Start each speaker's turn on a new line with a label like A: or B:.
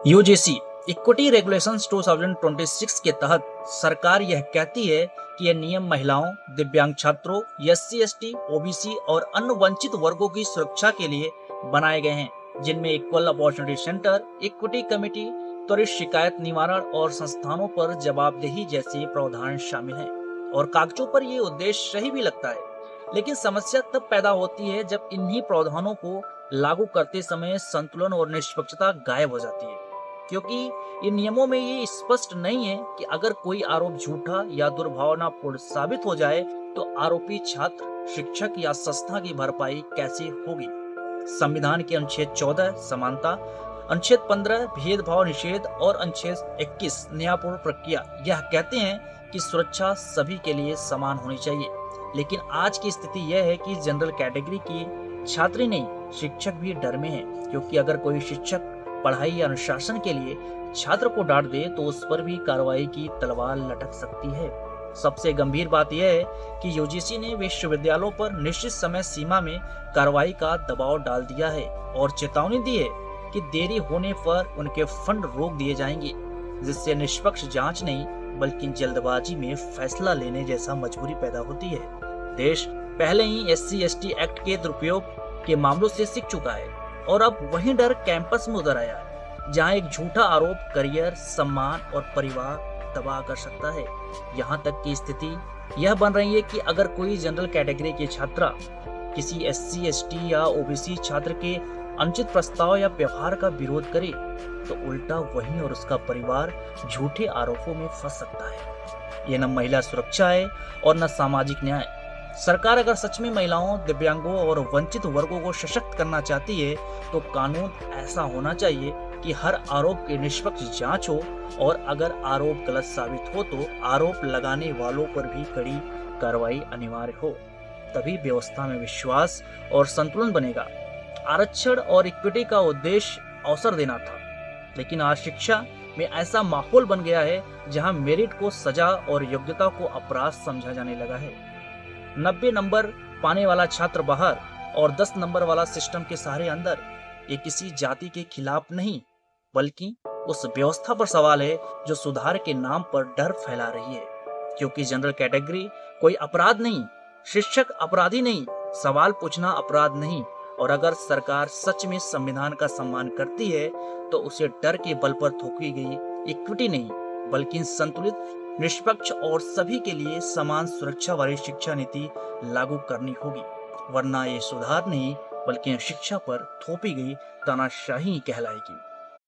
A: UGC equity regulations 2026 के तहत सरकार यह कहती है कि यह नियम महिलाओं, दिव्यांग छात्रों, एससी, एसटी, ओबीसी और अन्य वंचित वर्गों की सुरक्षा के लिए बनाए गए हैं, जिनमें equal opportunity centre, equity committee, त्वरित शिकायत निवारण और संस्थानों पर जवाबदेही जैसे प्रावधान शामिल हैं। और कागजों पर ये उद्देश्य सही भी लगता है, लेकिन समस्या तब पैदा होती है जब इन्हीं प्रावधानों को लागू करते समय संतुलन और निष्पक्षता गायब हो जाती है, क्योंकि इन नियमों में ये स्पष्ट नहीं है कि अगर कोई आरोप झूठा या दुर्भावनापूर्ण साबित हो जाए तो आरोपी छात्र, शिक्षक या संस्था की भरपाई कैसे होगी। संविधान के अनुच्छेद 14 समानता, अनुच्छेद 15 भेदभाव निषेध और अनुच्छेद 21 न्यायपूर्ण प्रक्रिया यह कहते हैं कि सुरक्षा सभी के लिए समान होनी चाहिए। लेकिन आज की स्थिति यह है कि जनरल कैटेगरी की छात्र नहीं, शिक्षक भी डर में है, क्योंकि अगर कोई शिक्षक पढ़ाई या अनुशासन के लिए छात्र को डांट दे तो उस पर भी कार्रवाई की तलवार लटक सकती है। सबसे गंभीर बात यह है कि यूजीसी ने विश्वविद्यालयों पर निश्चित समय सीमा में कार्रवाई का दबाव डाल दिया है और चेतावनी दी है कि देरी होने पर उनके फंड रोक दिए जाएंगे, जिससे निष्पक्ष जांच नहीं बल्कि जल्दबाजी में फैसला लेने जैसा मजबूरी पैदा होती है। देश पहले ही एससी एसटी एक्ट के दुरुपयोग के मामलों से सीख चुका है और अब वही डर कैंपस में उतर आया है, जहां एक झूठा आरोप करियर, सम्मान और परिवार तबाह कर सकता है। यहाँ तक की स्थिति यह बन रही है कि अगर कोई जनरल कैटेगरी की छात्रा किसी एससी एसटी या ओबीसी छात्र के अनुचित प्रस्ताव या व्यवहार का विरोध करे तो उल्टा वही और उसका परिवार झूठे आरोपों में फंस सकता है। यह न महिला सुरक्षा है और न सामाजिक न्याय। सरकार अगर सच में महिलाओं, दिव्यांगों और वंचित वर्गों को सशक्त करना चाहती है तो कानून ऐसा होना चाहिए कि हर आरोप की निष्पक्ष जांच हो और अगर आरोप गलत साबित हो तो आरोप लगाने वालों पर भी कड़ी कार्रवाई अनिवार्य हो। तभी व्यवस्था में विश्वास और संतुलन बनेगा। आरक्षण और इक्विटी का उद्देश्य अवसर देना था, लेकिन आज शिक्षा में ऐसा माहौल बन गया है जहां मेरिट को सजा और योग्यता को अपराध समझा जाने लगा है। 90 नंबर पाने वाला छात्र बाहर और 10 नंबर वाला सिस्टम के सहारे अंदर, ये किसी जाति के खिलाफ नहीं बल्कि उस व्यवस्था पर सवाल है जो सुधार के नाम पर डर फैला रही है। क्योंकि जनरल कैटेगरी कोई अपराध नहीं, शिक्षक अपराधी नहीं, सवाल पूछना अपराध नहीं। और अगर सरकार सच में संविधान का सम्मान करती है तो उसे डर के बल पर थोपी गई इक्विटी नहीं बल्कि संतुलित, निष्पक्ष और सभी के लिए समान सुरक्षा वाली शिक्षा नीति लागू करनी होगी, वरना ये सुधार नहीं बल्कि शिक्षा पर थोपी गई तानाशाही कहलाएगी।